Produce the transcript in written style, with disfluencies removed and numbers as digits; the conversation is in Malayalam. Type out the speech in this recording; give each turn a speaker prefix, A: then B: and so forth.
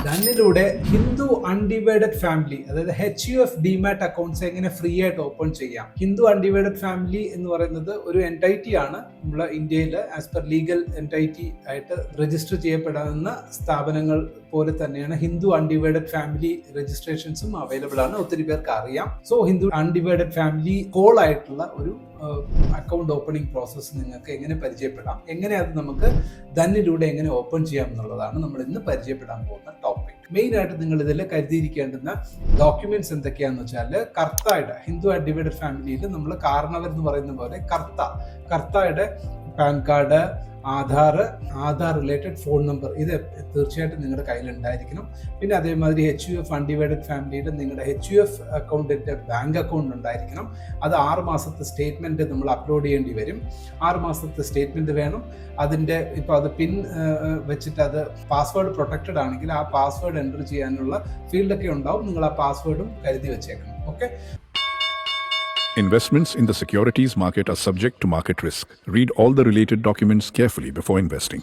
A: ധനിലൂടെ ഹിന്ദു അൺഡിവൈഡഡ് ഫാമിലി, അതായത് HUF ഡിമാറ്റ് അക്കൗണ്ട്സ് എങ്ങനെ ഫ്രീ ആയിട്ട് ഓപ്പൺ ചെയ്യാം. ഹിന്ദു അൺഡിവൈഡഡ് ഫാമിലി എന്ന് പറയുന്നത് ഒരു എൻറ്റൈറ്റി ആണ്. നമ്മുടെ ഇന്ത്യയിൽ ആസ് പെർ ലീഗൽ എൻറ്റൈറ്റി ആയിട്ട് രജിസ്റ്റർ ചെയ്യപ്പെടാവുന്ന സ്ഥാപനങ്ങൾ പോലെ തന്നെയാണ് ഹിന്ദു അൺഡിവൈഡഡ് ഫാമിലി രജിസ്ട്രേഷൻസും അവൈലബിൾ ആണ്. ഒത്തിരി പേർക്ക് അറിയാം. So Hindu undivided family call ആയിട്ടുള്ള ഒരു അക്കൗണ്ട് ഓപ്പണിംഗ് പ്രോസസ്സ് നിങ്ങൾക്ക് എങ്ങനെ പരിചയപ്പെടാം, എങ്ങനെ അത് നമുക്ക് ധനിലൂടെ എങ്ങനെ ഓപ്പൺ ചെയ്യാം എന്നുള്ളതാണ് നമ്മൾ ഇന്ന് പരിചയപ്പെടാൻ പോകുന്ന ടോപ്പിക്. മെയിൻ ആയിട്ട് നിങ്ങൾ ഇതിൽ കരുതിയിരിക്കേണ്ടുന്ന ഡോക്യുമെന്റ്സ് എന്തൊക്കെയാണെന്ന് വെച്ചാൽ, കർത്തായുടെ ഹിന്ദു അൺഡിവൈഡഡ് ഫാമിലിയിൽ നമ്മൾ കാരണവർ എന്ന് പറയുന്ന പോലെ കർത്തായുടെ pan card, Aadhaar related phone number, ഇത് തീർച്ചയായിട്ടും നിങ്ങളുടെ കയ്യിൽ ഉണ്ടായിരിക്കണം. പിന്നെ അതേമാതിരി HUF അൺഡിവൈഡഡ് ഫാമിലിയിൽ നിങ്ങളുടെ HUF അക്കൗണ്ടിൻ്റെ ബാങ്ക് അക്കൗണ്ട് ഉണ്ടായിരിക്കണം. അത് 6 മാസത്തെ സ്റ്റേറ്റ്മെൻറ്റ് നമ്മൾ അപ്ലോഡ് ചെയ്യേണ്ടി വരും. 6 മാസത്തെ സ്റ്റേറ്റ്മെൻറ്റ് വേണം. അതിൻ്റെ ഇപ്പോൾ അത് പിൻ വെച്ചിട്ട് അത് പാസ്വേഡ് പ്രൊട്ടക്റ്റഡ് ആണെങ്കിൽ ആ പാസ്വേഡ് എൻ്റർ ചെയ്യാനുള്ള ഫീൽഡൊക്കെ ഉണ്ടാവും. നിങ്ങൾ ആ പാസ്വേഡും കരുതി വെച്ചേക്കണം. Okay.
B: Investments in the securities market are subject to market risk. Read all the related documents carefully before investing.